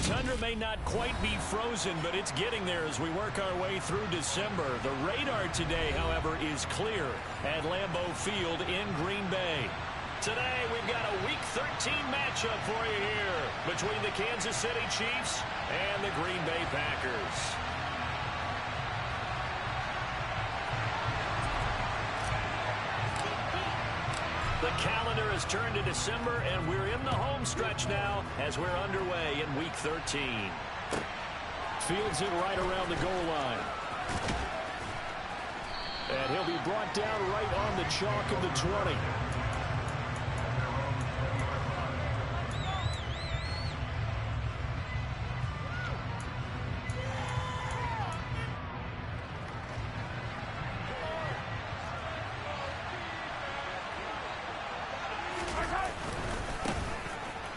tundra may not quite be frozen, but it's getting there as we work our way through December. The radar today, however, is clear at Lambeau Field in Green Bay. Today, we've got a Week 13 matchup for you here between the Kansas City Chiefs and the Green Bay Packers. The calendar has turned to December, and we're in the home stretch now as we're underway in Week 13. Fields it right around the goal line. And he'll be brought down right on the chalk of the 20.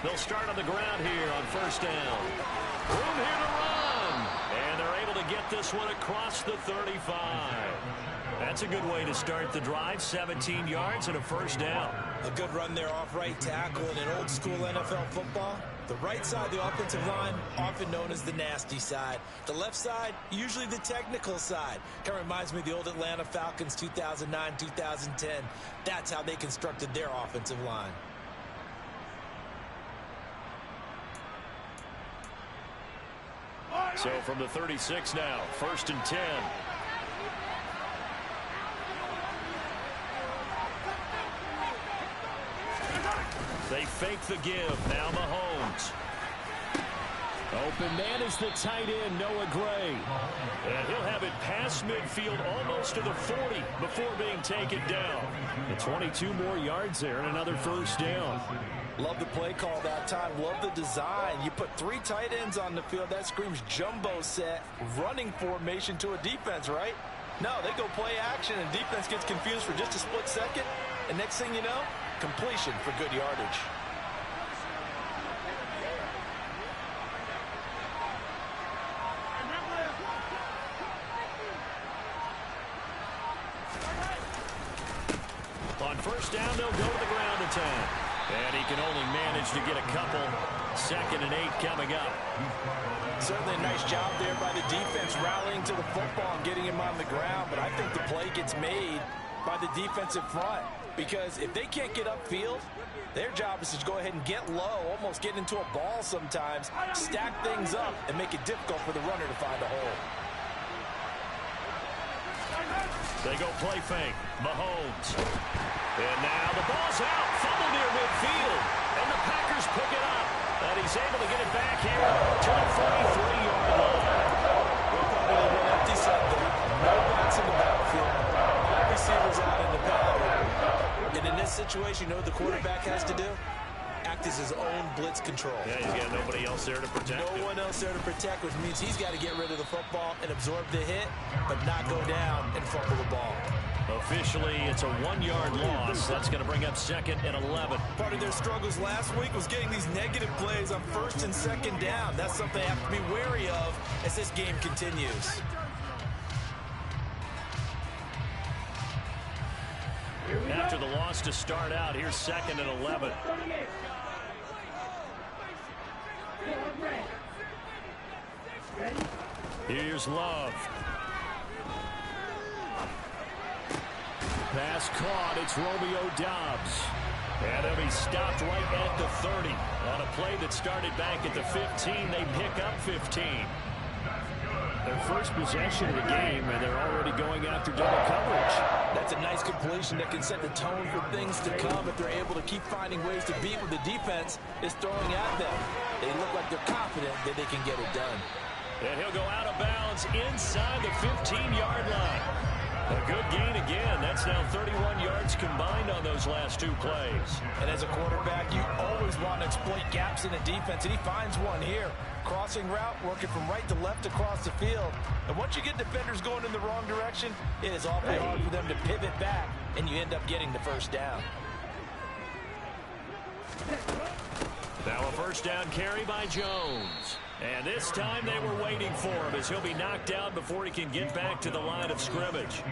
They'll start on the ground here on first down. Room here to run. And they're able to get this one across the 35. That's a good way to start the drive. 17 yards and a first down. A good run there off right tackle in an old school NFL football. The right side of the offensive line, often known as the nasty side. The left side, usually the technical side. Kind of reminds me of the old Atlanta Falcons 2009, 2010. That's how they constructed their offensive line. So from the 36 now, 1st and 10. They fake the give. Now Mahomes. Open man is the tight end, Noah Gray. And he'll have it past midfield almost to the 40 before being taken down. And 22 more yards there and another first down. Love the play call that time. Love the design. You put 3 tight ends on the field. That screams jumbo set, running formation to a defense, right? No, they go play action, and defense gets confused for just a split second. And next thing you know, completion for good yardage. On first down, they'll go to the ground attack. And he can only manage to get a couple. 2nd and 8 coming up. Certainly a nice job there by the defense rallying to the football and getting him on the ground. But I think the play gets made by the defensive front. Because if they can't get upfield, their job is to go ahead and get low, almost get into a ball sometimes, stack things up, and make it difficult for the runner to find a hole. They go play fake. Mahomes. And now the ball's out. Fumble near midfield. And the Packers pick it up. And he's able to get it back here to the 43-yard line. We're probably a little empty set there. No backs in the backfield. All receivers out in the power. And in this situation, you know what the quarterback has to do? Act as his own blitz control. Yeah, he's got nobody else there to protect him. No one else there to protect, which means he's got to get rid of the football and absorb the hit, but not go down and fumble the ball. Officially, it's a 1-yard loss. That's going to bring up 2nd and 11. Part of their struggles last week was getting these negative plays on 1st and 2nd down. That's something they have to be wary of as this game continues. After the loss to start out, here's 2nd and 11. Here's Love. Pass caught. It's Romeo Doubs. And he'll be stopped right at the 30. On a play that started back at the 15, they pick up 15. Their first possession of the game, and they're already going after double coverage. That's a nice completion that can set the tone for things to come if they're able to keep finding ways to beat what the defense is throwing at them. They look like they're confident that they can get it done. And he'll go out of bounds inside the 15-yard line. A good gain again. That's now 31 yards combined on those last 2 plays. And as a quarterback, you always want to exploit gaps in a defense, and he finds one here. Crossing route, working from right to left across the field. And once you get defenders going in the wrong direction, it is awfully hard for them to pivot back, and you end up getting the first down. Now a first down carry by Jones. And this time they were waiting for him as he'll be knocked down before he can get back to the line of scrimmage.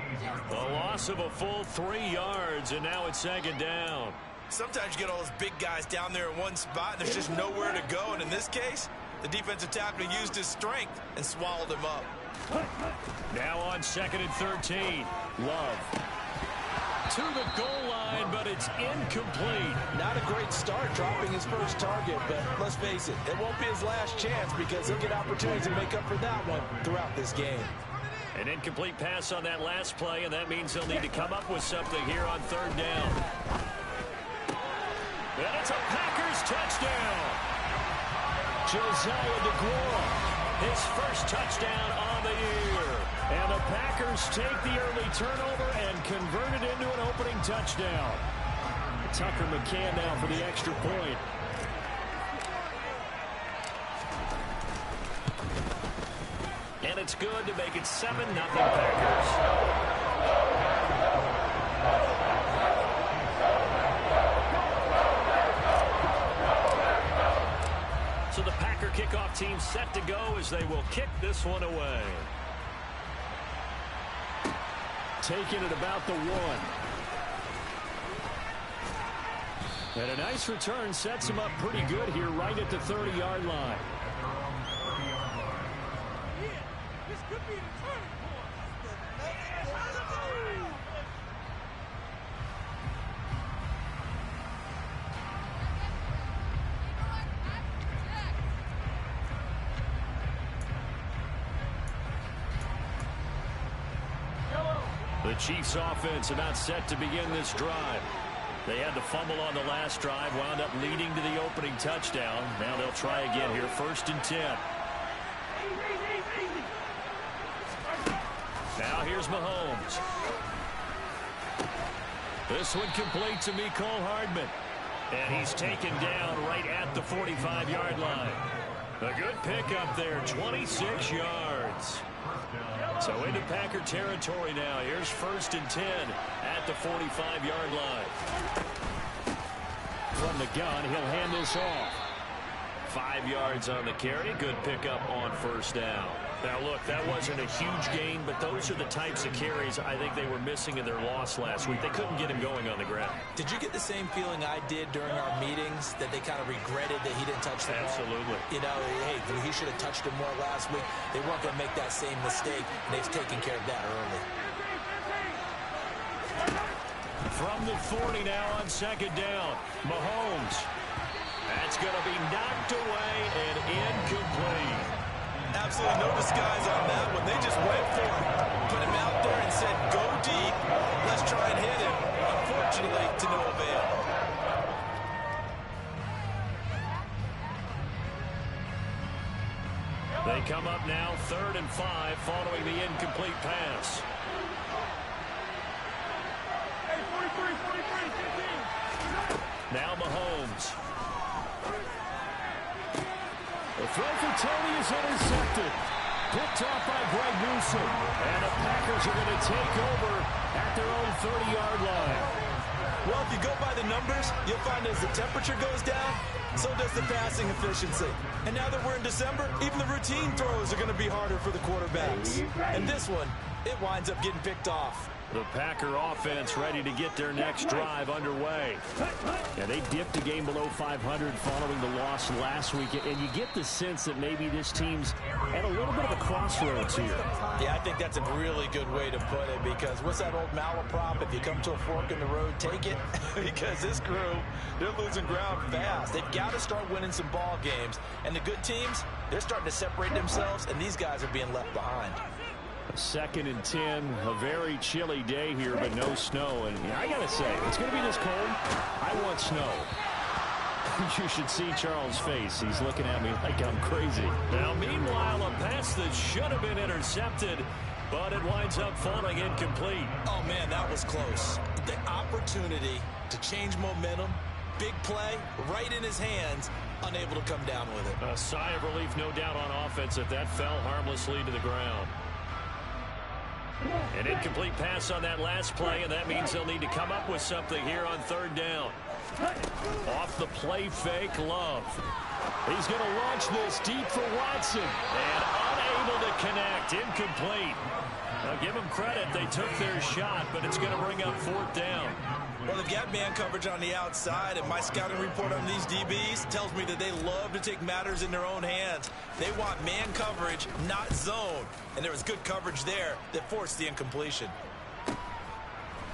The loss of a full 3 yards, and now it's 2nd down. Sometimes you get all those big guys down there in one spot, and there's just nowhere to go. And in this case, The defensive tackle used his strength and swallowed him up. Now on 2nd and 13. Love. To the goal line, but it's incomplete. Not a great start dropping his first target, but let's face it, it won't be his last chance because he'll get opportunities to make up for that one throughout this game. An incomplete pass on that last play, and that means they'll need to come up with something here on 3rd down. And it's a Packers touchdown. Josiah DeGuara, his first touchdown on the year. And the Packers take the early turnover and convert it into an opening touchdown. Tucker McCann now for the extra point. And it's good to make it 7-0 Packers. So the Packer kickoff team set to go as they will kick this one away. Taking it about the 1. And a nice return sets him up pretty good here right at the 30-yard line. This could be the turning point. The Chiefs offense about set to begin this drive. They had the fumble on the last drive, wound up leading to the opening touchdown. Now they'll try again here, 1st and 10. Now here's Mahomes. This one complete to Mecole Hardman. And he's taken down right at the 45-yard line. A good pickup there, 26 yards. So into Packer territory now. Here's 1st and 10 at the 45-yard line. From the gun, he'll hand this off. 5 yards on the carry. Good pickup on 1st down. Now, look, that wasn't a huge gain, but those are the types of carries I think they were missing in their loss last week. They couldn't get him going on the ground. Did you get the same feeling I did during our meetings, that they kind of regretted that he didn't touch the ball? Absolutely. You know, hey, he should have touched him more last week. They weren't going to make that same mistake, and they've taken care of that early. From the 40 now on 2nd down, Mahomes. That's going to be knocked away and incomplete. Absolutely no disguise on that one. They just went for it. Put him out there and said, go deep. Let's try and hit him. Unfortunately, to no avail. They come up now 3rd and 5 following the incomplete pass. Hey, 43, 15. Now Mahomes. The throw for Tony is intercepted. Picked off by Greg Newsome. And the Packers are going to take over at their own 30-yard line. Well, if you go by the numbers, you'll find as the temperature goes down, so does the passing efficiency. And now that we're in December, even the routine throws are going to be harder for the quarterbacks. And this one, it winds up getting picked off. The Packer offense ready to get their next drive underway. Yeah, they dipped a game below 500 following the loss last week, and you get the sense that maybe this team's at a little bit of a crossroads here. Yeah, I think that's a really good way to put it, because what's that old malaprop? If you come to a fork in the road, take it. Because this crew, they're losing ground fast. They've got to start winning some ball games. And the good teams, they're starting to separate themselves, and these guys are being left behind. 2nd and 10, a very chilly day here, but no snow. And I got to say, it's going to be this cold. I want snow. You should see Charles' face. He's looking at me like I'm crazy. Now, meanwhile, a pass that should have been intercepted, but it winds up falling incomplete. Oh, man, that was close. The opportunity to change momentum, big play, right in his hands, unable to come down with it. A sigh of relief, no doubt, on offense if that fell harmlessly to the ground. An incomplete pass on that last play, and that means they'll need to come up with something here on 3rd down. Off the play fake, Love. He's going to launch this deep for Watson. And unable to connect, incomplete. I'll give them credit. They took their shot, but it's going to bring up 4th down. Well, they've got man coverage on the outside, and my scouting report on these DBs tells me that they love to take matters in their own hands. They want man coverage, not zone. And there was good coverage there that forced the incompletion.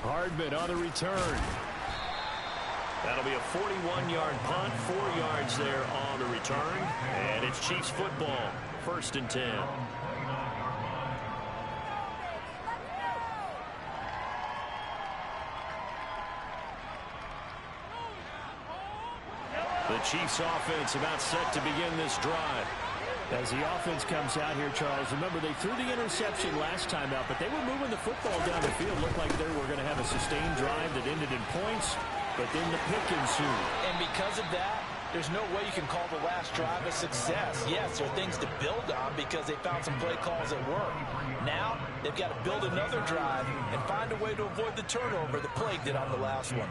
Hardman on the return. That'll be a 41-yard punt, 4 yards there on the return. And it's Chiefs football, 1st and 10. The Chiefs offense about set to begin this drive. As the offense comes out here, Charles, remember they threw the interception last time out, but they were moving the football down the field. Looked like they were going to have a sustained drive that ended in points, but then the pick ensued. And because of that, there's no way you can call the last drive a success. Yes, there are things to build on because they found some play calls that work. Now, they've got to build another drive and find a way to avoid the turnover that plagued it on the last one.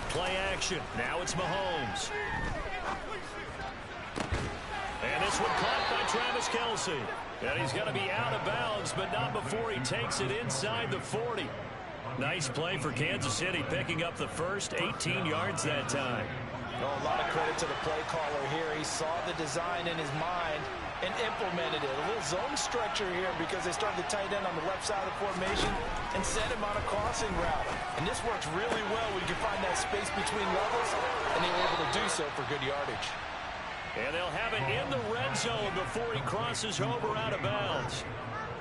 Play action. Now it's Mahomes. And this one caught by Travis Kelce. And he's going to be out of bounds, but not before he takes it inside the 40. Nice play for Kansas City, picking up the first 18 yards that time. Oh, a lot of credit to the play caller here. He saw the design in his mind and implemented it. A little zone stretcher here because they started the tight end on the left side of the formation and sent him on a crossing route. And this works really well when you can find that space between levels, and they were able to do so for good yardage. And they'll have it in the red zone before he crosses over out of bounds.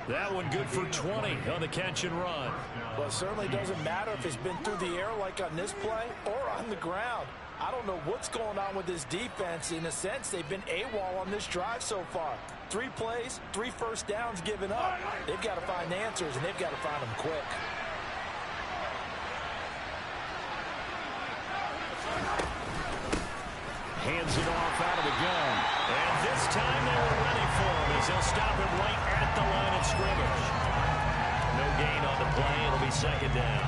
That one good for 20 on the catch and run. Well, it certainly doesn't matter if it's been through the air like on this play or on the ground. I don't know what's going on with this defense. In a sense, they've been AWOL on this drive so far. 3 plays, 3 first downs given up. They've got to find answers, and they've got to find them quick. Hands it off out of the gun. And this time they were ready for him as they'll stop him right at the line of scrimmage. No gain on the play. It'll be 2nd down.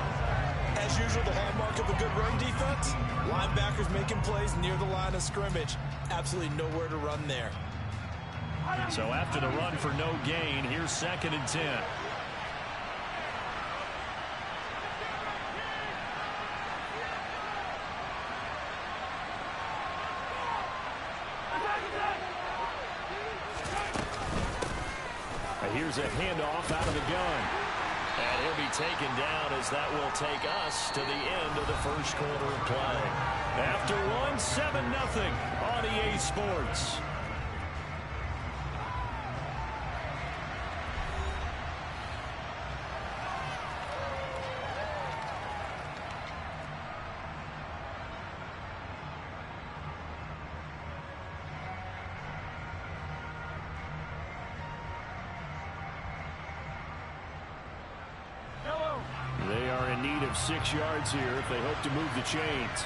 As usual, the hallmark of a good run defense, linebackers making plays near the line of scrimmage. Absolutely nowhere to run there. So after the run for no gain, here's 2nd and 10. Here's a handoff out of the gun. And he'll be taken down as that will take us to the end of the first quarter of play. After one, 7-0 on EA Sports. They are in need of 6 yards here if they hope to move the chains.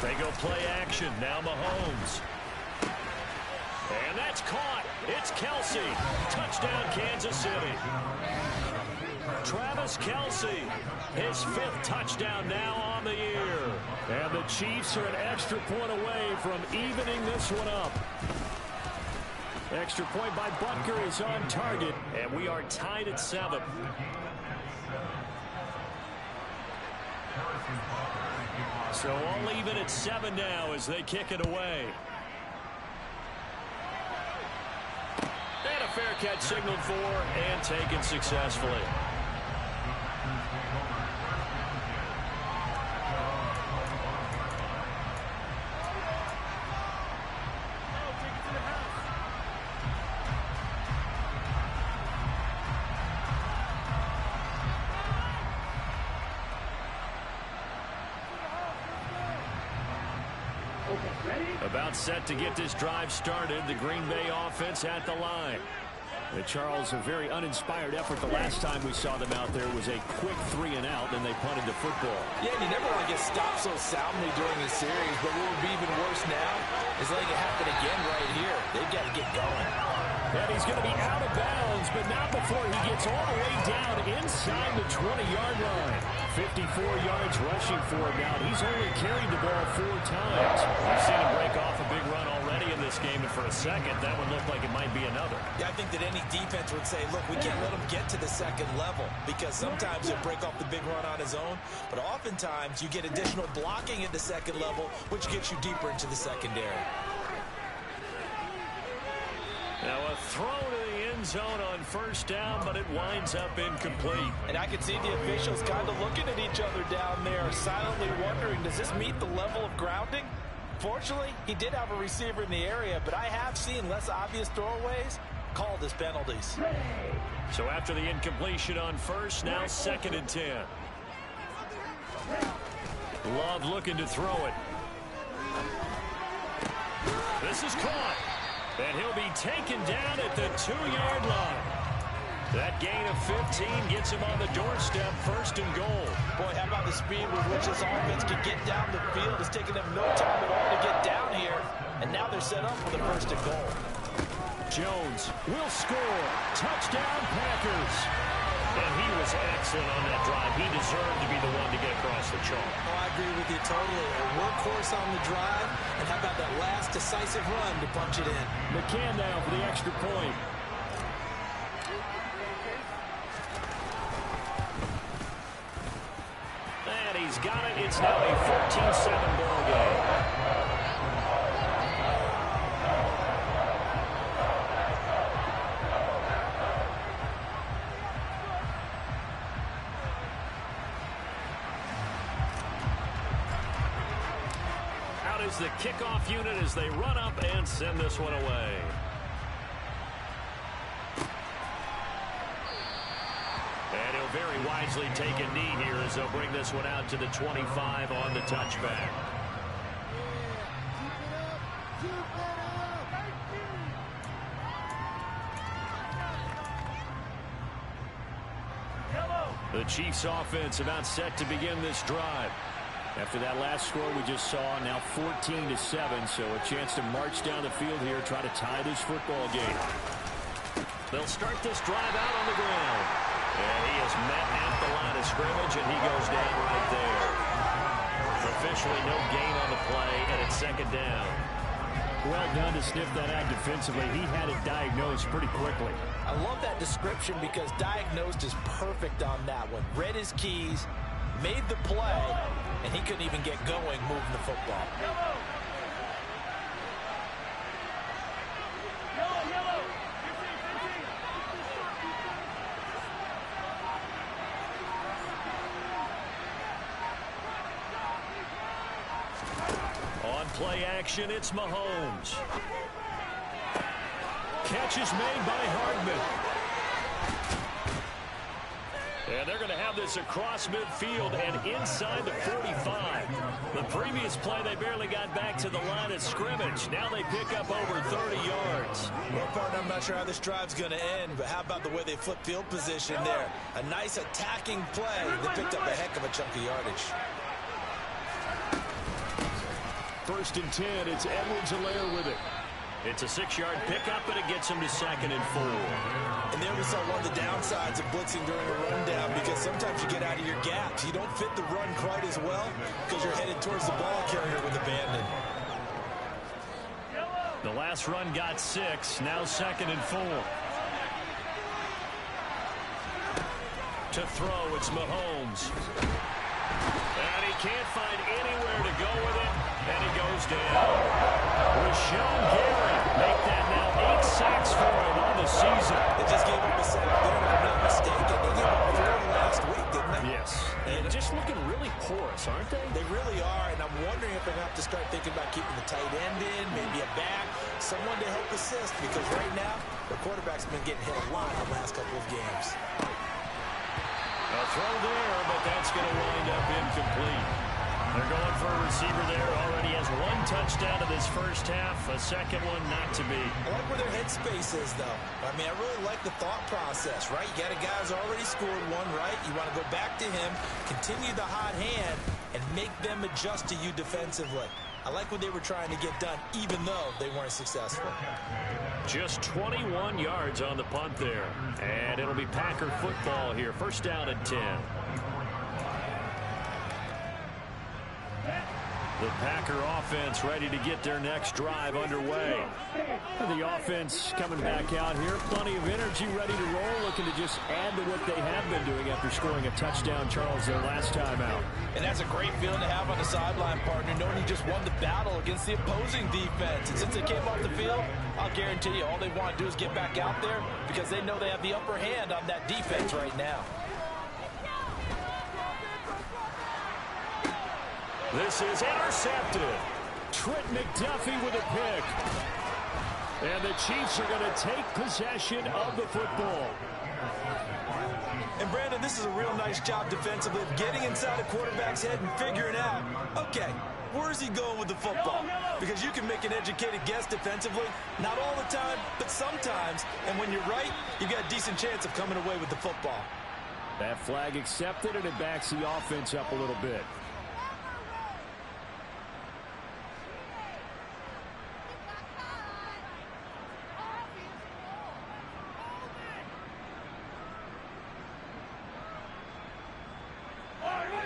They go play action. Now Mahomes. And that's caught. It's Kelce. Touchdown, Kansas City. Travis Kelce, his 5th touchdown now on the year. And the Chiefs are an extra point away from evening this one up. Extra point by Butker is on target, and we are tied at 7. So all even at 7 now as they kick it away. And a fair catch signaled for and taken successfully. About set to get this drive started. The Green Bay offense at the line. Charles, a very uninspired effort the last time we saw them out there was a quick 3 and out, then they punted the football. Yeah, and you never want to get stopped so soundly during the series, but what would be even worse now is letting it happen again right here. They've got to get going. And he's going to be out of bounds, but not before he gets all the way down inside the 20-yard line. 54 yards rushing for him now. He's only carried the ball 4 times. We've seen him break off a big run already in this game, and for a second, that one looked like it might be another. Yeah, I think that any defense would say, look, we can't let him get to the second level, because sometimes he'll break off the big run on his own, but oftentimes you get additional blocking at the second level, which gets you deeper into the secondary. Now a throw to the end zone on first down, but it winds up incomplete. And I can see the officials kind of looking at each other down there, silently wondering, does this meet the level of grounding? Fortunately, he did have a receiver in the area, but I have seen less obvious throwaways called as penalties. So after the incompletion on first, now 2nd and 10. Love looking to throw it. This is caught. And he'll be taken down at the 2-yard line. That gain of 15 gets him on the doorstep, 1st and goal. Boy, how about the speed with which this offense can get down the field? It's taken them no time at all to get down here. And now they're set up for the 1st and goal. Jones will score. Touchdown, Packers. And he was excellent on that drive. He deserved to be the one to get across the chalk. Oh, I agree with you totally. A workhorse on the drive. And how about that last decisive run to punch it in? McCann now for the extra point. And he's got it. It's now a 14-7 ball game. Is the kickoff unit as they run up and send this one away. And he'll very wisely take a knee here as they'll bring this one out to the 25 on the touchback. The Chiefs offense about set to begin this drive. After that last score we just saw, now 14-7, so a chance to march down the field here, try to tie this football game. They'll start this drive out on the ground. And he is met at the line of scrimmage, and he goes down right there. Officially no gain on the play, and it's 2nd down. Well done to sniff that out defensively. He had it diagnosed pretty quickly. I love that description because diagnosed is perfect on that one. Read his keys, made the play, and he couldn't even get going moving the football. On play action, it's Mahomes. Catch is made by Hardknock. And they're going to have this across midfield and inside the 45. The previous play, they barely got back to the line of scrimmage. Now they pick up over 30 yards. Well, partner, I'm not sure how this drive's going to end, but how about the way they flip field position there? A nice attacking play. They picked up a heck of a chunk of yardage. 1st and 10, it's Edwards-Helaire with it. It's a 6-yard pickup, but it gets him to 2nd and 4. And there we saw one of the downsides of blitzing during a rundown, because sometimes you get out of your gaps. You don't fit the run quite as well because you're headed towards the ball carrier with abandon. The last run got 6, now 2nd and 4. To throw, it's Mahomes. And he can't find anywhere to go with it, and he goes down. Rashawn Gary make that now 8 sacks for him on the season. They just gave him a sack there, if I'm not mistaken. They gave him 4 last week, didn't they? Yes. And just looking really porous, aren't they? They really are, and I'm wondering if they're going to have to start thinking about keeping the tight end in, maybe a back, someone to help assist, because right now, the quarterback's been getting hit a lot in the last couple of games. A throw there, but that's going to wind up incomplete. They're going for a receiver there. Already has one touchdown in this first half. A second one not to be. I like where their headspace is, though. I mean, I really like the thought process, right? You got a guy who's already scored one, right? You want to go back to him, continue the hot hand, and make them adjust to you defensively. I like what they were trying to get done, even though they weren't successful. Just 21 yards on the punt there. And it'll be Packer football here. First down and 10. The Packer offense ready to get their next drive underway. The offense coming back out here. Plenty of energy, ready to roll, looking to just add to what they have been doing after scoring a touchdown, Charles, their last time out. And that's a great feeling to have on the sideline, partner, knowing you just won the battle against the opposing defense. And since they came off the field, I'll guarantee you all they want to do is get back out there because they know they have the upper hand on that defense right now. This is intercepted. Trent McDuffie with a pick. And the Chiefs are going to take possession of the football. And, Brandon, this is a real nice job defensively of getting inside a quarterback's head and figuring out, okay, where is he going with the football? Because you can make an educated guess defensively, not all the time, but sometimes. And when you're right, you've got a decent chance of coming away with the football. That flag accepted, and it backs the offense up a little bit.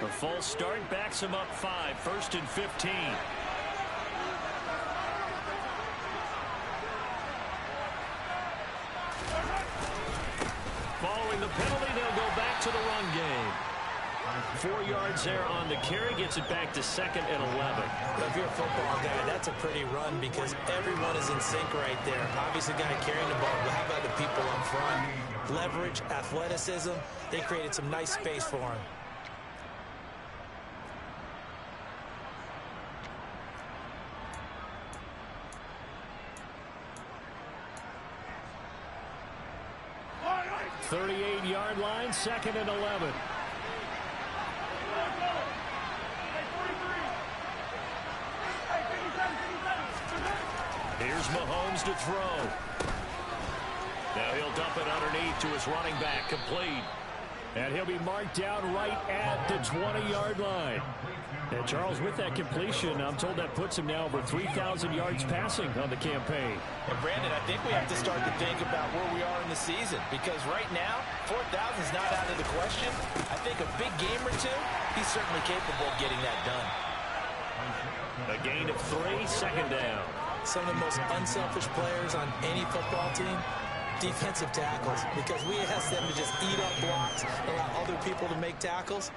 The full start backs him up 5, 1st and 15. Following the penalty, they'll go back to the run game. 4 yards there on the carry, gets it back to 2nd and 11. If you're a football guy, that's a pretty run because everyone is in sync right there. Obviously, the guy carrying the ball, but how about the people up front? Leverage, athleticism, they created some nice space for him. The 38-yard line, 2nd and 11. Here's Mahomes to throw. Now he'll dump it underneath to his running back, complete. And he'll be marked down right at the 20-yard line. And Charles, with that completion, I'm told that puts him now over 3,000 yards passing on the campaign. And Brandon, I think we have to start to think about where we are in the season because right now, 4,000 is not out of the question. I think a big game or two, he's certainly capable of getting that done. A gain of 3, 2nd down. Some of the most unselfish players on any football team, defensive tackles, because we ask them to just eat up blocks, allow other people to make tackles.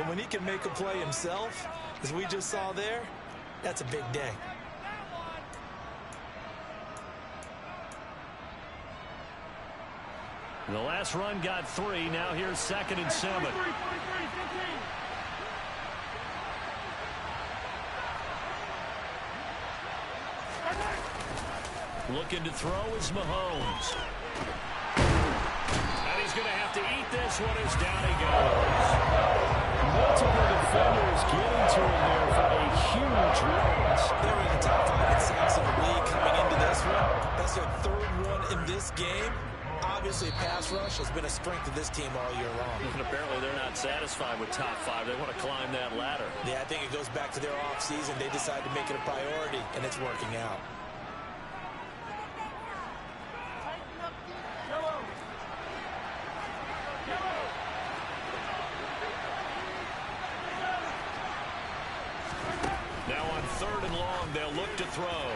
And when he can make a play himself, as we just saw there, that's a big day. The last run got 3. Now here's 2nd and 7. Looking to throw is Mahomes. And he's going to have to eat this one as down he goes. Multiple defenders getting to him there for a huge loss. They were in the top 5 in sacks in the league coming into this one. That's their 3rd one in this game. Obviously, pass rush has been a strength of this team all year long. And apparently they're not satisfied with top 5. They want to climb that ladder. Yeah, I think it goes back to their offseason. They decided to make it a priority, and it's working out. Now on 3rd and long, they'll look to throw.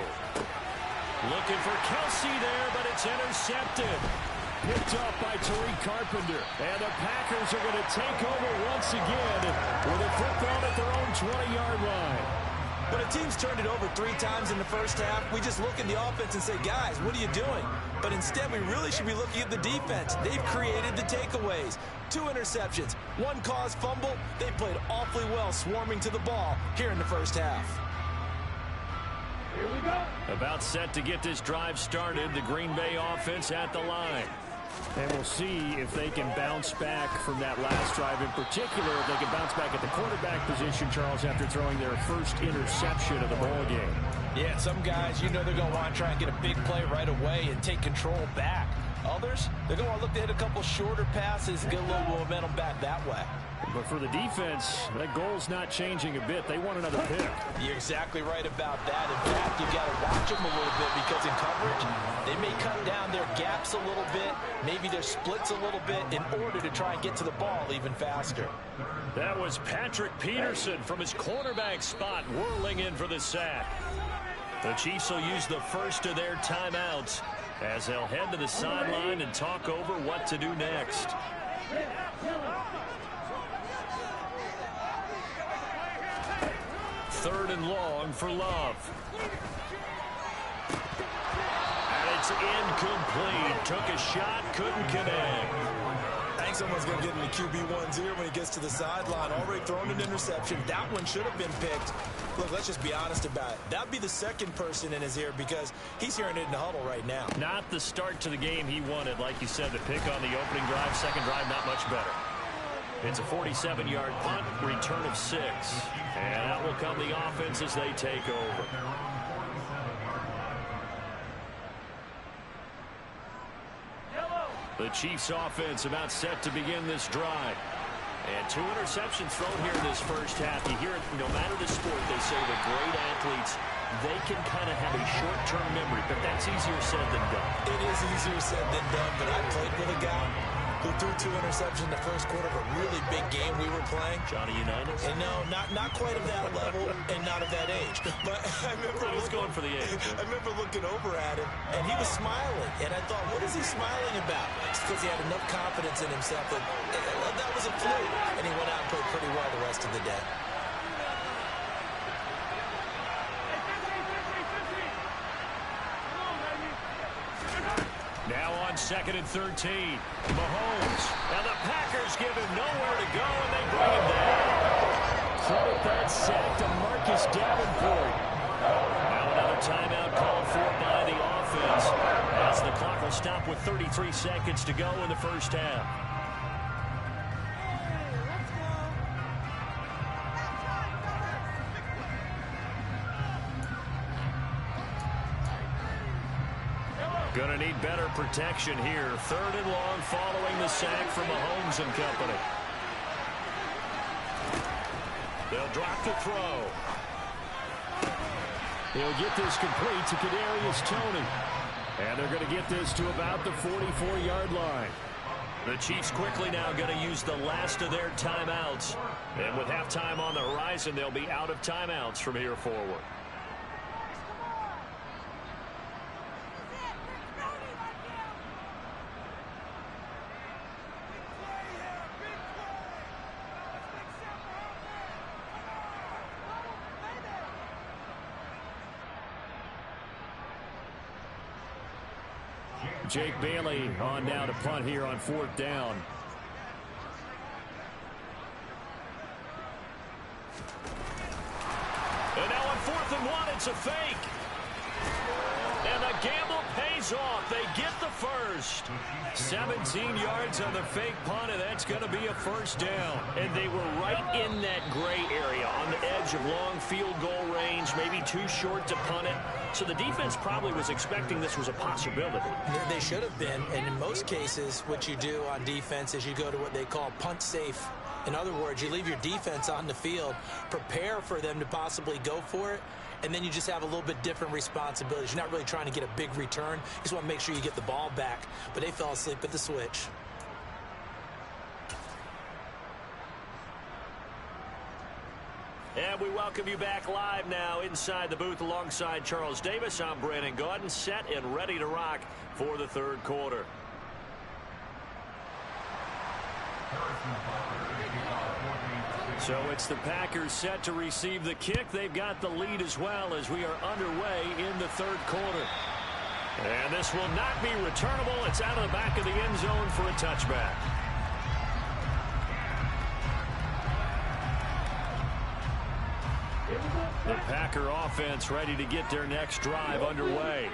Looking for Kelsey there, but it's intercepted. Picked up by Tariq Carpenter. And the Packers are going to take over once again with a football at their own 20-yard line. When a team's turned it over 3 times in the first half, we just look at the offense and say, guys, what are you doing? But instead, we really should be looking at the defense. They've created the takeaways. 2 interceptions, 1 caused fumble. They played awfully well swarming to the ball here in the first half. About set to get this drive started. The Green Bay offense at the line. And we'll see if they can bounce back from that last drive, in particular, if they can bounce back at the quarterback position, Charles, after throwing their first interception of the ball game. Yeah, some guys, you know they're going to want to try and get a big play right away and take control back. Others, they're going to want to look to hit a couple shorter passes and get a little momentum back that way. But for the defense, that goal's not changing a bit. They want another pick. You're exactly right about that. In fact, you've got to watch them a little bit because in coverage, they may cut down their gaps a little bit, maybe their splits a little bit in order to try and get to the ball even faster. That was Patrick Peterson from his cornerback spot whirling in for the sack. The Chiefs will use the first of their timeouts as they'll head to the sideline and talk over what to do next. Third and long for Love. And it's incomplete. Took a shot, couldn't connect. I think someone's going to get in the QB1's ear when he gets to the sideline. Already thrown an interception. That one should have been picked. Look, let's just be honest about it. That would be the second person in his ear because he's hearing it in the huddle right now. Not the start to the game he wanted. Like you said, the pick on the opening drive, second drive, not much better. It's a 47-yard punt, return of 6. And out will come the offense as they take over. The Chiefs offense about set to begin this drive. And 2 interceptions thrown here in this first half. You hear it, no matter the sport, they say the great athletes, they can kind of have a short-term memory, but that's easier said than done. It is easier said than done, but I played with a guy who threw 2 interceptions in the first quarter of a really big game we were playing. Johnny Unitas? And no, not quite of that level and not of that age. But I remember I was going for the age. I remember looking over at him, and he was smiling. And I thought, what is he smiling about? It's because he had enough confidence in himself that that was a fluke. And he went out and played pretty well the rest of the day. Now on 2nd and 13. Mahomes. And the Packers give him nowhere to go, and they bring him down. Credit that sack to Marcus Davenport. Now another timeout called for by the offense as the clock will stop with 33 seconds to go in the first half. Going to need better protection here. 3rd and long following the sack from Mahomes and company. They'll drop the throw. He'll get this complete to Kadarius Toney. And they're going to get this to about the 44-yard line. The Chiefs quickly now going to use the last of their timeouts. And with halftime on the horizon, they'll be out of timeouts from here forward. Jake Bailey on now to punt here on 4th down. And now on 4th and 1, it's a fake. And the gamble pays off. They get the first. 17 yards on the fake punt, and that's going to be a first down. And they were right in that gray area on the edge of long field goal range, maybe too short to punt it. So the defense probably was expecting this was a possibility. They should have been, and in most cases, what you do on defense is you go to what they call punt safe. In other words, you leave your defense on the field, prepare for them to possibly go for it, and then you just have a little bit different responsibilities. You're not really trying to get a big return. You just want to make sure you get the ball back. But they fell asleep at the switch. And we welcome you back live now inside the booth alongside Charles Davis. I'm Brandon Gaudin, set and ready to rock for the 3rd quarter. So it's the Packers set to receive the kick. They've got the lead as well as we are underway in the 3rd quarter. And this will not be returnable. It's out of the back of the end zone for a touchback. The Packer offense ready to get their next drive underway.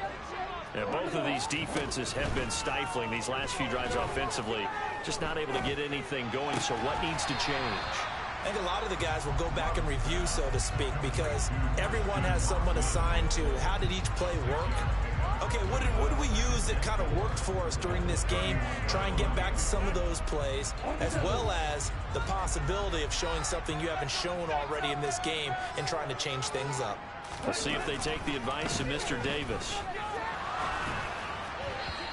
And both of these defenses have been stifling these last few drives offensively. Just not able to get anything going, so what needs to change? I think a lot of the guys will go back and review, so to speak, because everyone has someone assigned to how did each play work. Okay, what did we use that kind of worked for us during this game? Try and get back to some of those plays, as well as the possibility of showing something you haven't shown already in this game and trying to change things up. We'll see if they take the advice of Mr. Davis.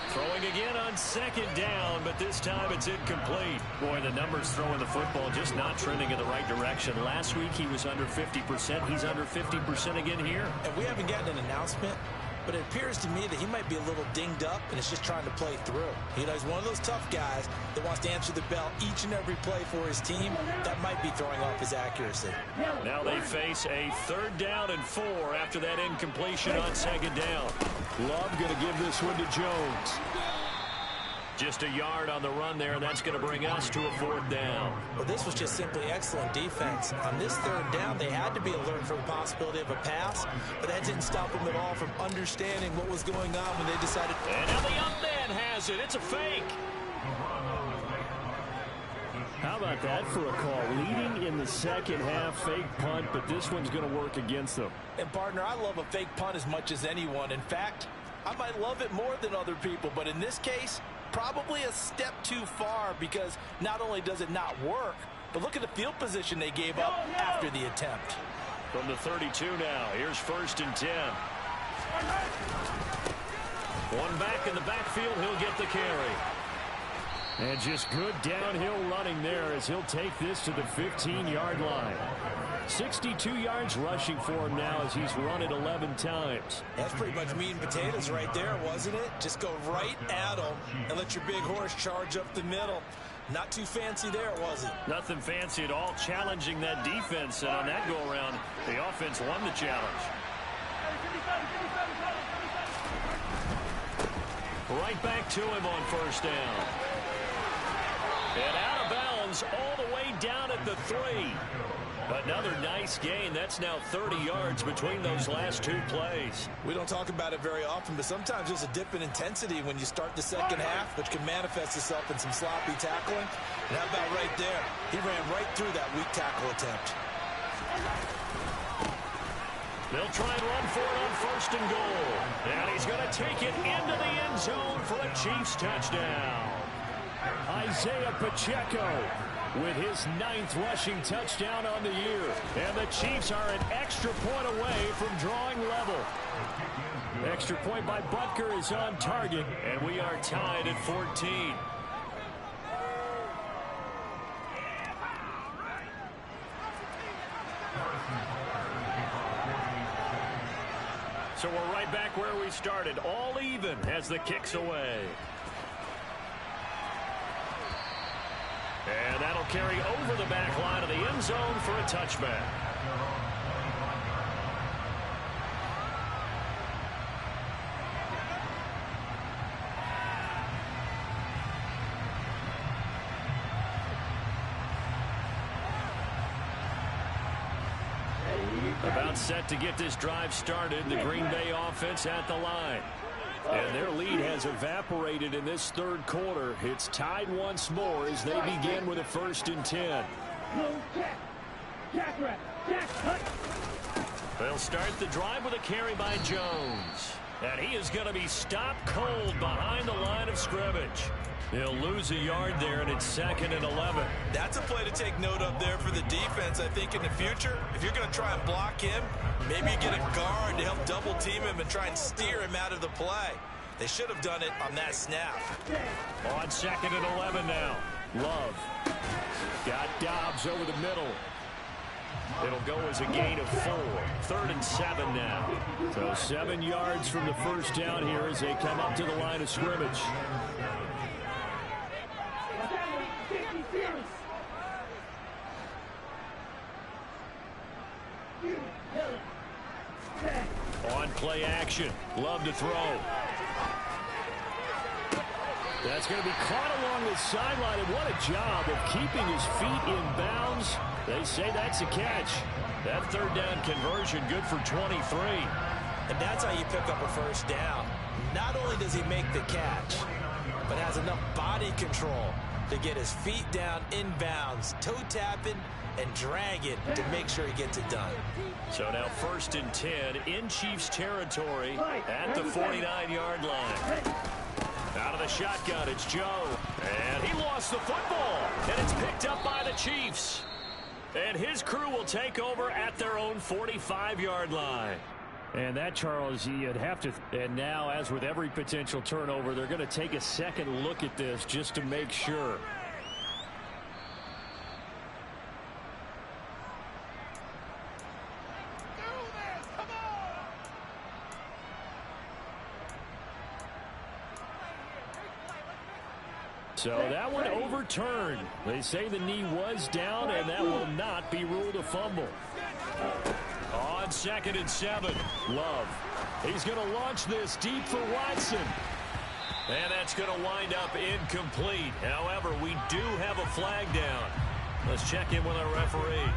Throwing again on second down, but this time it's incomplete. Boy, the numbers throwing the football just not trending in the right direction. Last week he was under 50%. He's under 50% again here. And we haven't gotten an announcement, but it appears to me that he might be a little dinged up and is just trying to play through. You know, he's one of those tough guys that wants to answer the bell each and every play for his team. That might be throwing off his accuracy. Now they face a 3rd down and 4 after that incompletion on second down. Love going to give this one to Jones. Just a yard on the run there, and that's going to bring us to a 4th down. Well, this was just simply excellent defense. On this 3rd down, they had to be alert for the possibility of a pass, but that didn't stop them at all from understanding what was going on when they decided. And now the young man has it. It's a fake. How about that for a call? Leading in the second half, fake punt, but this one's going to work against them. And, partner, I love a fake punt as much as anyone. In fact, I might love it more than other people, but in this case, probably a step too far, because not only does it not work, but look at the field position they gave up after the attempt. From the 32 now, here's 1st and 10. One back in the backfield, he'll get the carry. And just good downhill running there as he'll take this to the 15-yard line. 62 yards rushing for him now as he's run it 11 times. That's pretty much meat and potatoes right there, wasn't it? Just go right at him and let your big horse charge up the middle. Not too fancy there, was it? Nothing fancy at all, challenging that defense. And on that go-around, the offense won the challenge. Right back to him on 1st down. And out of bounds all the way down at the 3. Another nice gain. That's now 30 yards between those last 2 plays. We don't talk about it very often, but sometimes there's a dip in intensity when you start the second half, which can manifest itself in some sloppy tackling. And how about right there? He ran right through that weak tackle attempt. They'll try and run for it on 1st and goal. And he's going to take it into the end zone for a Chiefs touchdown. Isaiah Pacheco with his 9th rushing touchdown on the year. And the Chiefs are an extra point away from drawing level. Extra point by Butker is on target, and we are tied at 14. So we're right back where we started, all even as the kick's away. And that'll carry over the back line of the end zone for a touchback. About set to get this drive started, the Green Bay offense at the line. And their lead has evaporated in this 3rd quarter. It's tied once more as they begin with a 1st and 10. They'll start the drive with a carry by Jones. And he is going to be stopped cold behind the line of scrimmage. He'll lose a yard there, and it's 2nd and 11. That's a play to take note of there for the defense, I think, in the future. If you're going to try and block him, maybe you get a guard to help double team him and try and steer him out of the play. They should have done it on that snap. On 2nd and 11 now. Love got Dobbs over the middle. It'll go as a gain of 4. 3rd and 7 now. So 7 yards from the 1st down here as they come up to the line of scrimmage. On play action. Love to throw. That's going to be caught along the sideline, and what a job of keeping his feet in bounds. They say that's a catch. That 3rd down conversion good for 23. And that's how you pick up a 1st down. Not only does he make the catch, but has enough body control to get his feet down inbounds, toe tapping, and drag it to make sure he gets it done. So now 1st and 10 in Chiefs territory at the 49-yard line. Out of the shotgun, it's Joe. And he lost the football. And it's picked up by the Chiefs. And his crew will take over at their own 45-yard line. And that, Charles, you'd have to. And now, as with every potential turnover, they're going to take a second look at this just to make sure. So that one overturned. They say the knee was down, and that will not be ruled a fumble. On 2nd and 7, Love. He's going to launch this deep for Watson. And that's going to wind up incomplete. However, we do have a flag down. Let's check in with our referee.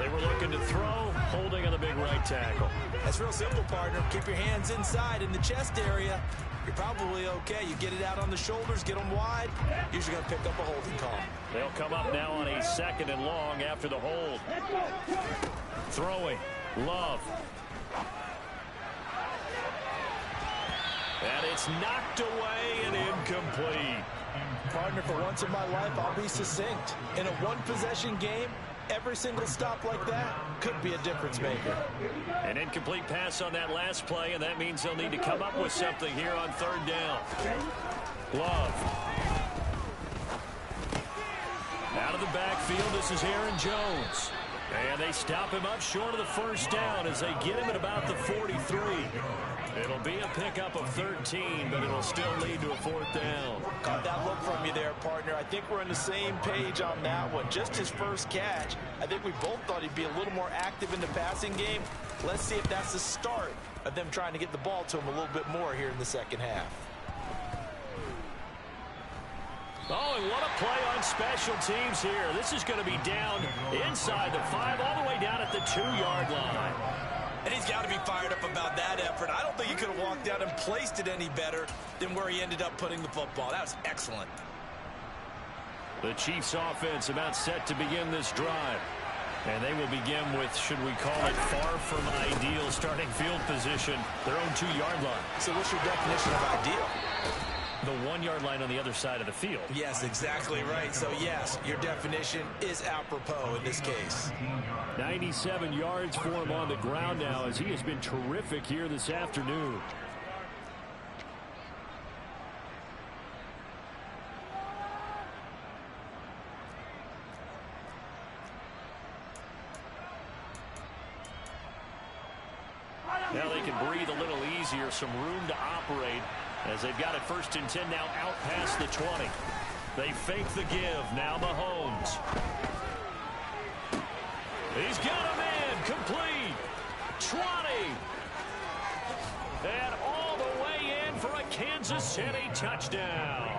They were looking to throw, holding on the big right tackle. That's real simple, partner. Keep your hands inside in the chest area. You're probably okay. You get it out on the shoulders, get them wide. Usually going to pick up a holding call. They'll come up now on a 2nd and long after the hold. Throwing. Love. And it's knocked away and incomplete. Partner, for once in my life, I'll be succinct. In a one-possession game, every single stop like that could be a difference maker. An incomplete pass on that last play, and that means they'll need to come up with something here on 3rd down. Love. Out of the backfield, this is Aaron Jones. And they stop him up short of the 1st down as they get him at about the 43. It'll be a pickup of 13, but it'll still lead to a 4th down. Caught that look from you there, partner. I think we're on the same page on that one. Just his first catch. I think we both thought he'd be a little more active in the passing game. Let's see if that's the start of them trying to get the ball to him a little bit more here in the 2nd half. Oh, and what a play on special teams here. This is going to be down inside the 5, all the way down at the 2-yard line. And he's got to be fired up about that effort. I don't think he could have walked out and placed it any better than where he ended up putting the football. That was excellent. The Chiefs offense about set to begin this drive. And they will begin with, should we call it, far from ideal starting field position, their own 2-yard line. So what's your definition of ideal? The 1-yard line on the other side of the field. Yes, exactly right. So, yes, your definition is apropos in this case. 97 yards for him on the ground now as he has been terrific here this afternoon. Now they can breathe a little easier, some room to operate as they've got it 1st and 10 now out past the 20. They fake the give. Now Mahomes. He's got him in. Complete. 20. And all the way in for a Kansas City touchdown.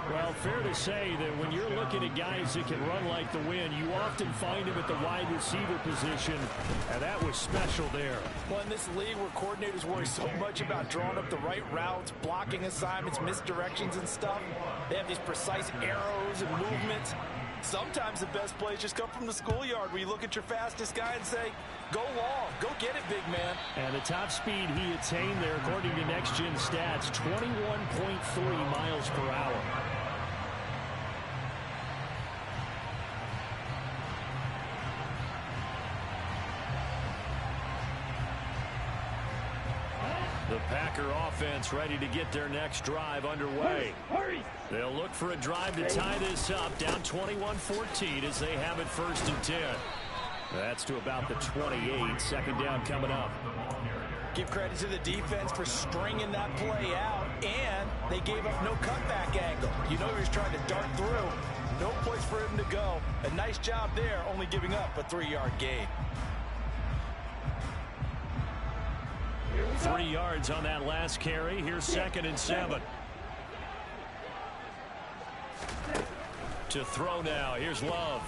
Well, fair to say that when you're looking at guys that can run like the wind, you often find him at the wide receiver position, and that was special there. Well, in this league where coordinators worry so much about drawing up the right routes, blocking assignments, misdirections and stuff, they have these precise arrows and movements. Sometimes the best plays just come from the schoolyard where you look at your fastest guy and say, go long, go get it, big man. And the top speed he attained there, according to Next Gen Stats, 21.3 miles per hour. The Packer offense ready to get their next drive underway. They'll look for a drive to tie this up, down 21-14 as they have it 1st and 10. That's to about the 28, 2nd down coming up. Give credit to the defense for stringing that play out, and they gave up no cutback angle. You know he was trying to dart through. No place for him to go. A nice job there, only giving up a 3-yard gain. 3 yards on that last carry. Here's 2nd and 7. To throw now. Here's Love.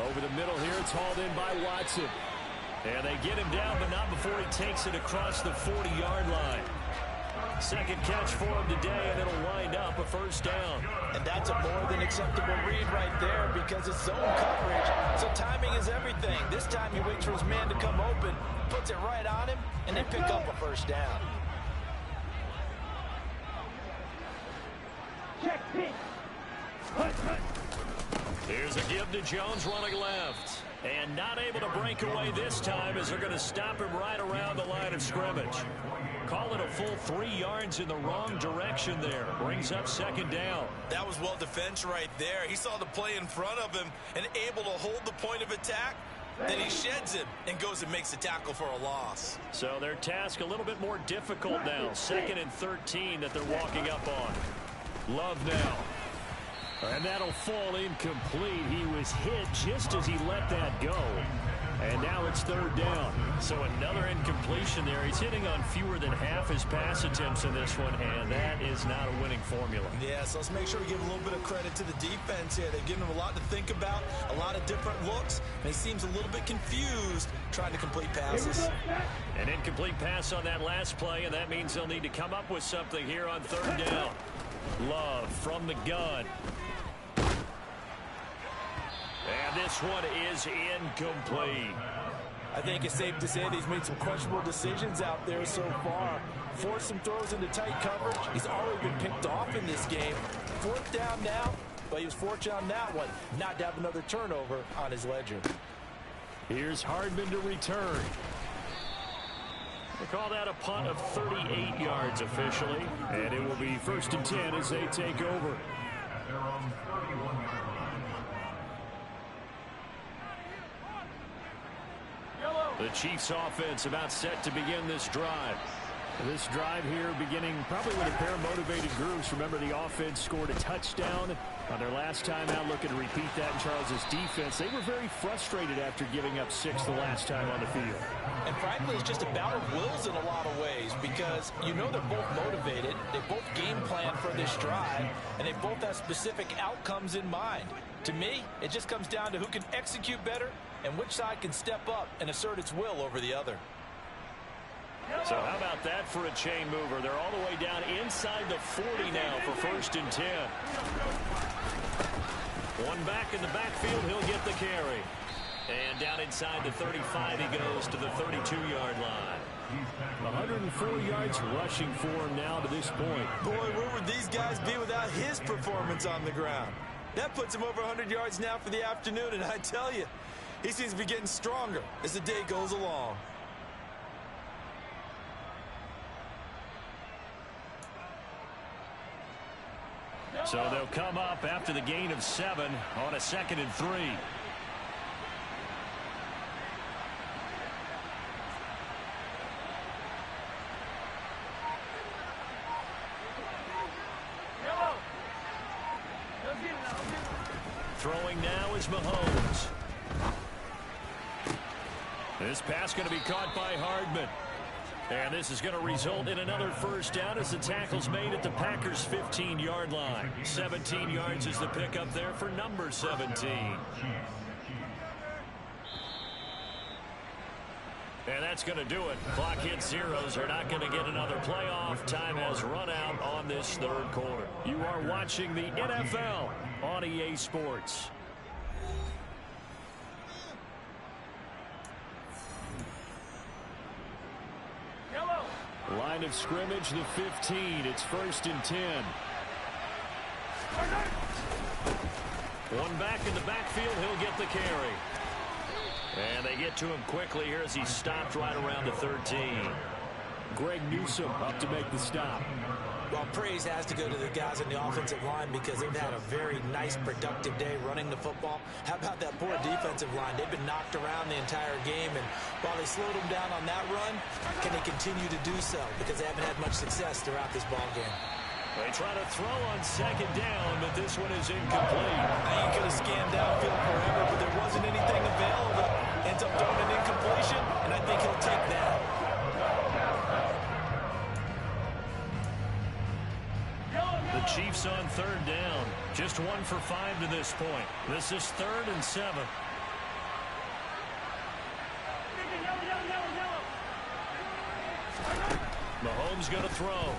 Over the middle here. It's hauled in by Watson. And they get him down, but not before he takes it across the 40-yard line. Second catch for him today, and it'll wind up a first down. And that's a more than acceptable read right there because it's zone coverage, so timing is everything. This time he waits for his man to come open, puts it right on him, and they pick up a first down. Here's a give to Jones running left. And not able to break away this time as they're going to stop him right around the line of scrimmage. Call it a full 3 yards in the wrong direction there. Brings up second down. That was well defense right there. He saw the play in front of him and able to hold the point of attack. Then he sheds him and goes and makes a tackle for a loss. So their task a little bit more difficult now. 2nd and 13 that they're walking up on. Love now. And that'll fall incomplete. He was hit just as he let that go. And now it's 3rd down. So another incompletion there. He's hitting on fewer than half his pass attempts in this one, and that is not a winning formula. Yeah, so let's make sure we give a little bit of credit to the defense here. They've given him a lot to think about, a lot of different looks, and he seems a little bit confused trying to complete passes. An incomplete pass on that last play, and that means they'll need to come up with something here on 3rd down. Love from the gun. And this one is incomplete. I think it's safe to say that he's made some questionable decisions out there so far. Forced some throws into tight coverage. He's already been picked off in this game. 4th down now, but he was fortunate on that one not to have another turnover on his ledger. Here's Hardman to return. They call that a punt of 38 yards officially, and it will be 1st and 10 as they take over. The Chiefs offense about set to begin this drive. This drive here beginning probably with a pair of motivated groups. Remember, the offense scored a touchdown on their last time out, looking to repeat that in Charles's defense. They were very frustrated after giving up 6 the last time on the field. And frankly, it's just a battle of wills in a lot of ways because you know they're both motivated. They both game plan for this drive, and they both have specific outcomes in mind. To me, it just comes down to who can execute better and which side can step up and assert its will over the other. So how about that for a chain mover? They're all the way down inside the 40 now for 1st and 10. One back in the backfield, he'll get the carry. And down inside the 35, he goes to the 32-yard line. 104 yards rushing for him now to this point. Boy, where would these guys be without his performance on the ground? That puts him over 100 yards now for the afternoon, and I tell you, he seems to be getting stronger as the day goes along. So they'll come up after the gain of 7 on a 2nd and 3. Throwing now is Mahomes. This pass going to be caught by Hardman. And this is going to result in another first down as the tackle's made at the Packers' 15-yard line. 17 yards is the pickup there for number 17. And that's going to do it. Clock hits zeros. They're not going to get another playoff. Time has run out on this 3rd quarter. You are watching the NFL on EA Sports. Line of scrimmage, the 15. It's 1st and 10. One back in the backfield. He'll get the carry. And they get to him quickly here as he stopped right around the 13. Greg Newsome up to make the stop. Well, praise has to go to the guys on the offensive line because they've had a very nice, productive day running the football. How about that poor defensive line? They've been knocked around the entire game, and while they slowed them down on that run, can they continue to do so? Because they haven't had much success throughout this ball game. They try to throw on 2nd down, but this one is incomplete. Now, you could have scanned downfield forever, but there wasn't anything available. Ends up throwing an incompletion, and I think he'll take that. The Chiefs on 3rd down. Just 1 for 5 to this point. This is 3rd and 7. Mahomes going to throw.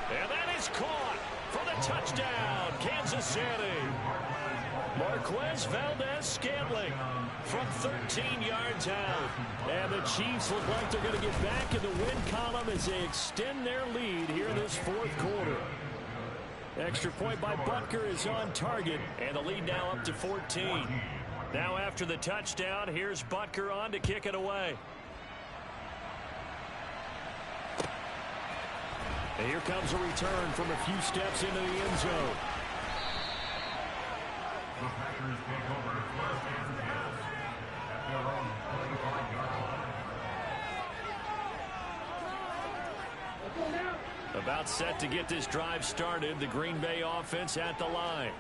And that is caught for the touchdown, Kansas City. Marquez Valdez-Scantling from 13 yards out. And the Chiefs look like they're going to get back in the win column as they extend their lead here in this fourth quarter. Extra point by Butker is on target, and the lead now up to 14. Now after the touchdown, here's Butker on to kick it away. And here comes a return from a few steps into the end zone. The Packers take over first and 10 at their own 45 yard line. About set to get this drive started. The Green Bay offense at the line.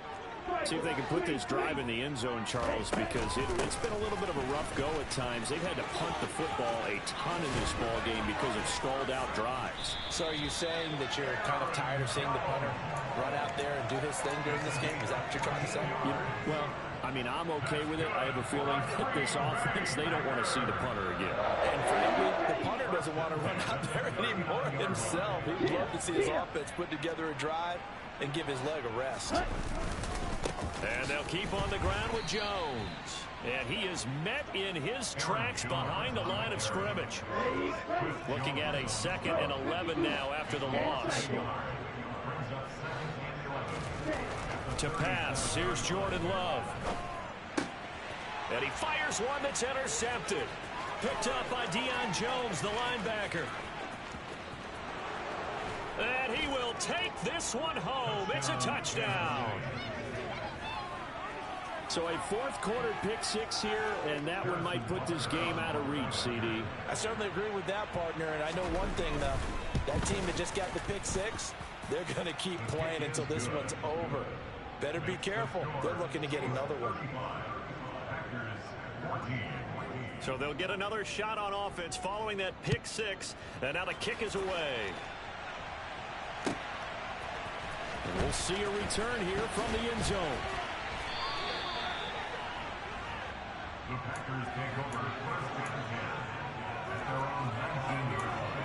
See if they can put this drive in the end zone, Charles, because it's been a little bit of a rough go at times. They've had to punt the football a ton in this ball game because of stalled out drives. So are you saying that you're kind of tired of seeing the punter run out there and do his thing during this game? Is that what you're trying to say? Well, I mean, I'm okay with it. I have a feeling that this offense, they don't want to see the punter again. And frankly, the punter doesn't want to run out there anymore himself. He would love to see his offense put together a drive and give his leg a rest. And they'll keep on the ground with Jones. And he is met in his tracks behind the line of scrimmage. Looking at a 2nd and 11 now after the loss. To pass, here's Jordan Love. And he fires one that's intercepted. Picked up by Deion Jones, the linebacker. And he will take this one home. It's a touchdown. So a fourth quarter pick six here, and that one might put this game out of reach, CD. I certainly agree with that, partner, and I know one thing, though. That team that just got the pick six, they're going to keep playing until this one's over. Better be careful. They're looking to get another one. So they'll get another shot on offense following that pick six, and now the kick is away. And we'll see a return here from the end zone. The Packers take over first and 10 at their own 19-yard line.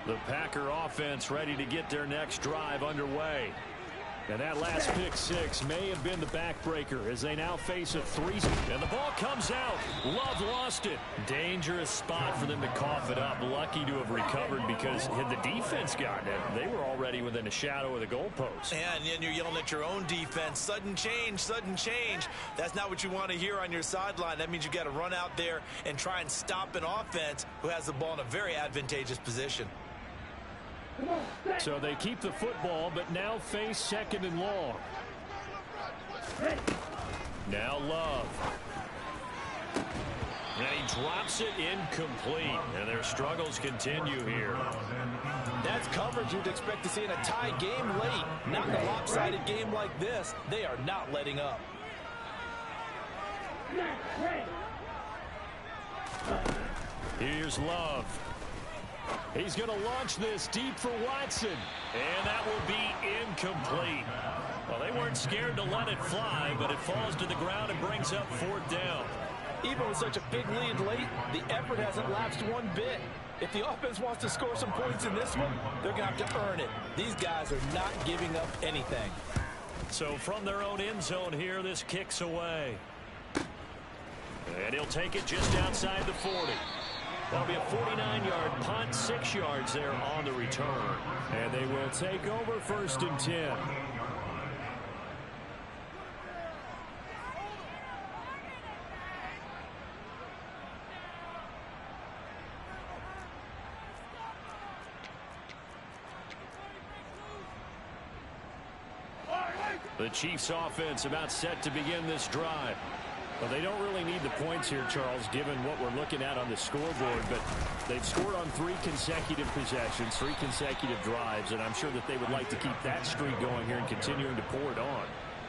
The Packer offense ready to get their next drive underway. And that last pick six may have been the backbreaker as they now face a 3. And the ball comes out. Love lost it. Dangerous spot for them to cough it up. Lucky to have recovered because had the defense gotten it, they were already within a shadow of the goalpost. And you're yelling at your own defense. Sudden change, sudden change. That's not what you want to hear on your sideline. That means you got to run out there and try and stop an offense who has the ball in a very advantageous position. So they keep the football, but now face 2nd and long. Now Love. And he drops it incomplete. And their struggles continue here. That's coverage you'd expect to see in a tie game late. Not in a lopsided game like this. They are not letting up. Here's Love. He's going to launch this deep for Watson. And that will be incomplete. Well, they weren't scared to let it fly, but it falls to the ground and brings up 4th down. Even with such a big lead late, the effort hasn't lapsed one bit. If the offense wants to score some points in this one, they're going to have to earn it. These guys are not giving up anything. So from their own end zone here, this kicks away. And he'll take it just outside the 40. That'll be a 49-yard punt, 6 yards there on the return. And they will take over 1st and 10. The Chiefs offense about set to begin this drive. Well, they don't really need the points here, Charles, given what we're looking at on the scoreboard, but they've scored on 3 consecutive possessions, 3 consecutive drives, and I'm sure that they would like to keep that streak going here and continuing to pour it on.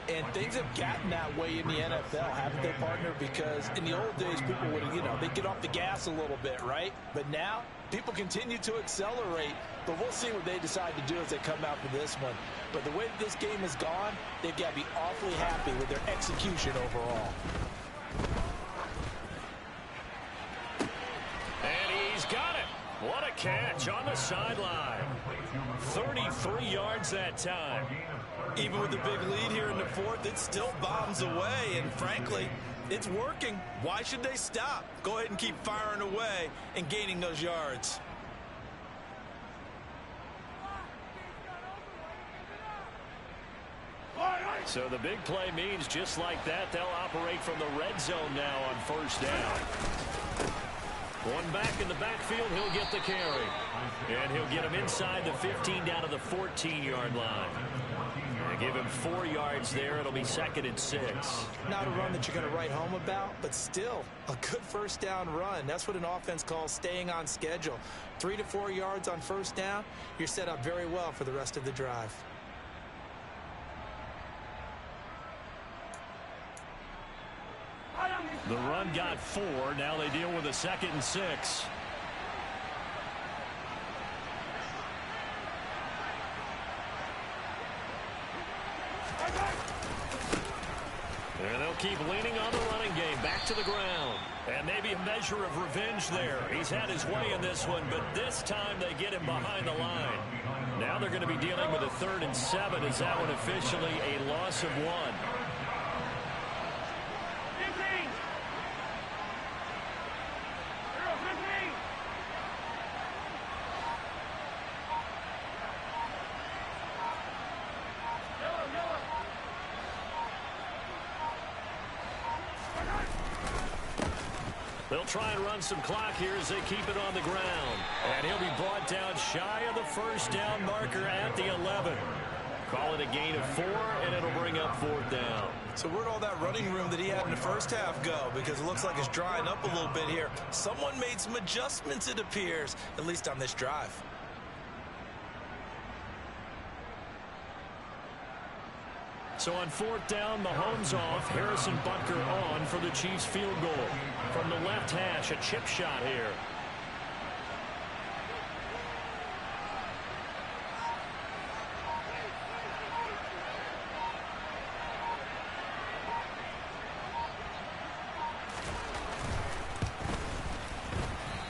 And things have gotten that way in the NFL, haven't they, partner? Because in the old days, people would, they'd get off the gas a little bit, right? But now, people continue to accelerate. But we'll see what they decide to do as they come out for this one. But the way that this game has gone, they've got to be awfully happy with their execution overall. And he's got it. What a catch on the sideline. 33 yards that time. Even with the big lead here in the fourth, it still bombs away. And frankly, it's working. Why should they stop? Go ahead and keep firing away and gaining those yards. So the big play means just like that, they'll operate from the red zone now on first down. One back in the backfield, he'll get the carry. And he'll get him inside the 15 down to the 14-yard line. And give him 4 yards there. It'll be 2nd and 6. Not a run that you're going to write home about, but still a good first down run. That's what an offense calls staying on schedule. 3 to 4 yards on first down, you're set up very well for the rest of the drive. The run got 4. Now they deal with a 2nd and 6. And they'll keep leaning on the running game. Back to the ground. And maybe a measure of revenge there. He's had his way in this one, but this time they get him behind the line. Now they're going to be dealing with a 3rd and 7. Is that one officially a loss of 1? They'll try and run some clock here as they keep it on the ground. And he'll be brought down shy of the first down marker at the 11. Call it a gain of 4, and it'll bring up 4th down. So where'd all that running room that he had in the first half go? Because it looks like it's drying up a little bit here. Someone made some adjustments, it appears, at least on this drive. So on 4th down, Mahomes off, Harrison Butker on for the Chiefs field goal. From the left hash, a chip shot here.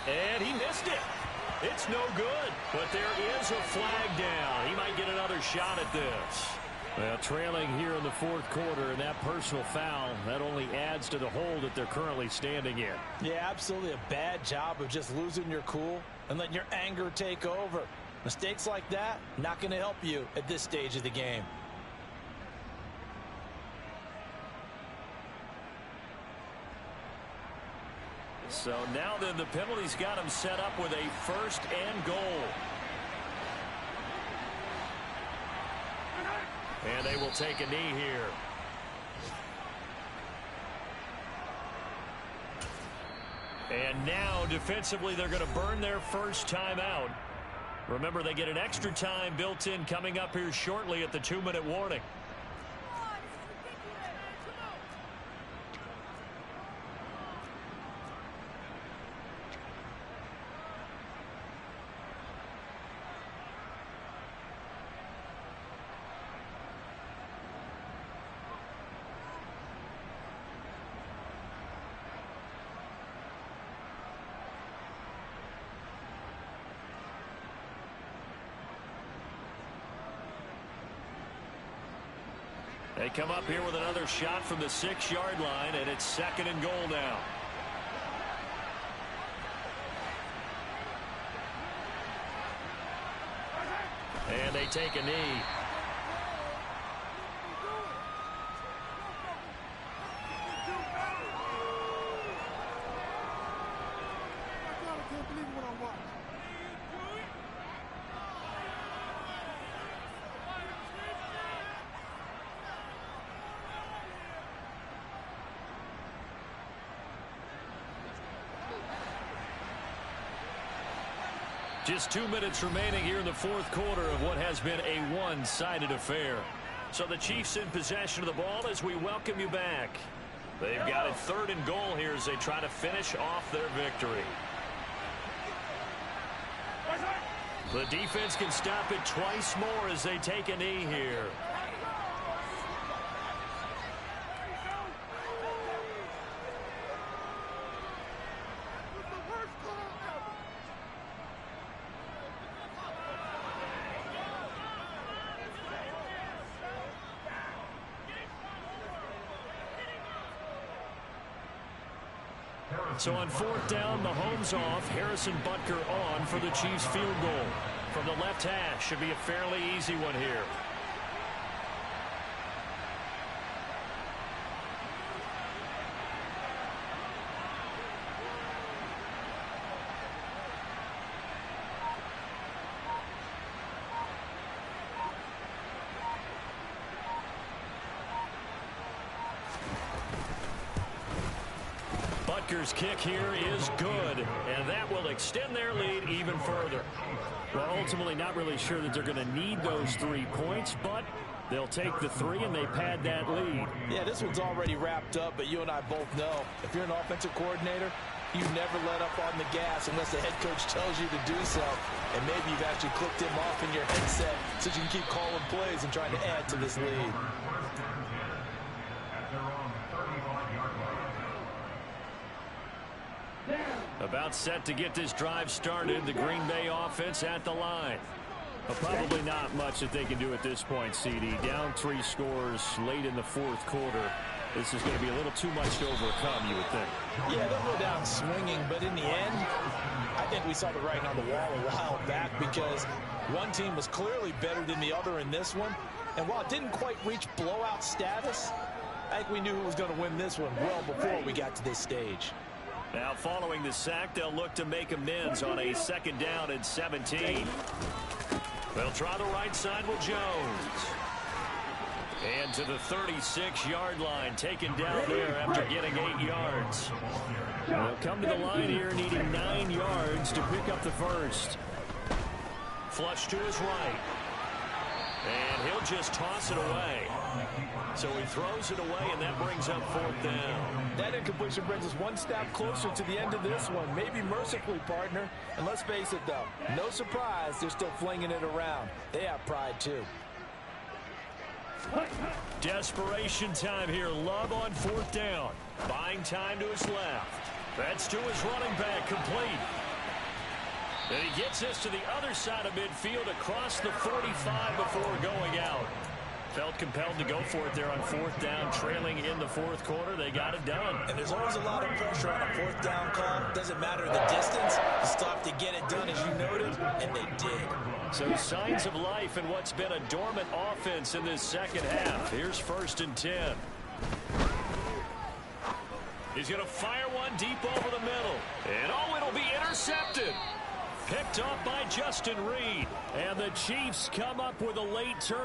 And he missed it. It's no good, but there is a flag down. He might get another shot at this. Well, trailing here in the 4th quarter, and that personal foul, that only adds to the hole that they're currently standing in. Yeah, absolutely a bad job of just losing your cool and letting your anger take over. Mistakes like that, not going to help you at this stage of the game. So now then, the penalty's got him set up with a 1st and goal. And they will take a knee here. And now, defensively, they're going to burn their first time out. Remember, they get an extra time built in coming up here shortly at the 2-minute warning. They come up here with another shot from the 6-yard line, and it's 2nd and goal now. And they take a knee. Just 2 minutes remaining here in the 4th quarter of what has been a one-sided affair. So the Chiefs in possession of the ball as we welcome you back. They've got it 3rd and goal here as they try to finish off their victory. The defense can stop it twice more as they take a knee here. So on 4th down, the home's off. Harrison Butker on for the Chiefs field goal. From the left hash, should be a fairly easy one here. Butker's kick here is good, and that will extend their lead even further. Well, ultimately not really sure that they're going to need those 3 points, but they'll take the 3 and they pad that lead. Yeah, this one's already wrapped up, but you and I both know if you're an offensive coordinator, you never let up on the gas unless the head coach tells you to do so. And maybe you've actually clicked him off in your headset so you can keep calling plays and trying to add to this lead. About set to get this drive started. The Green Bay offense at the line. But probably not much that they can do at this point, CD. Down 3 scores late in the 4th quarter. This is going to be a little too much to overcome, you would think. Yeah, they'll go down swinging, but in the end, I think we saw the writing on the wall a while back because one team was clearly better than the other in this one. And while it didn't quite reach blowout status, I think we knew who was going to win this one well before we got to this stage. Now following the sack, they'll look to make amends on a 2nd down and 17. They'll try the right side with Jones. And to the 36-yard line, taken down there after getting 8 yards. They'll come to the line here needing 9 yards to pick up the first. Flush to his right. And he'll just toss it away. So he throws it away, and that brings up 4th down. That incompletion brings us one step closer to the end of this one. Maybe mercifully, partner. And let's face it, though. No surprise, they're still flinging it around. They have pride, too. Desperation time here. Love on 4th down. Buying time to his left. That's to his running back, complete. And he gets this to the other side of midfield across the 45 before going out. Felt compelled to go for it there on 4th down, trailing in the 4th quarter. They got it done. And there's always a lot of pressure on a 4th down call. Doesn't matter the distance. You still have to get it done, as you noted, and they did. So signs of life in what's been a dormant offense in this 2nd half. Here's 1st and 10. He's going to fire one deep over the middle. And it'll be intercepted. Picked up by Justin Reed. And the Chiefs come up with a late turn.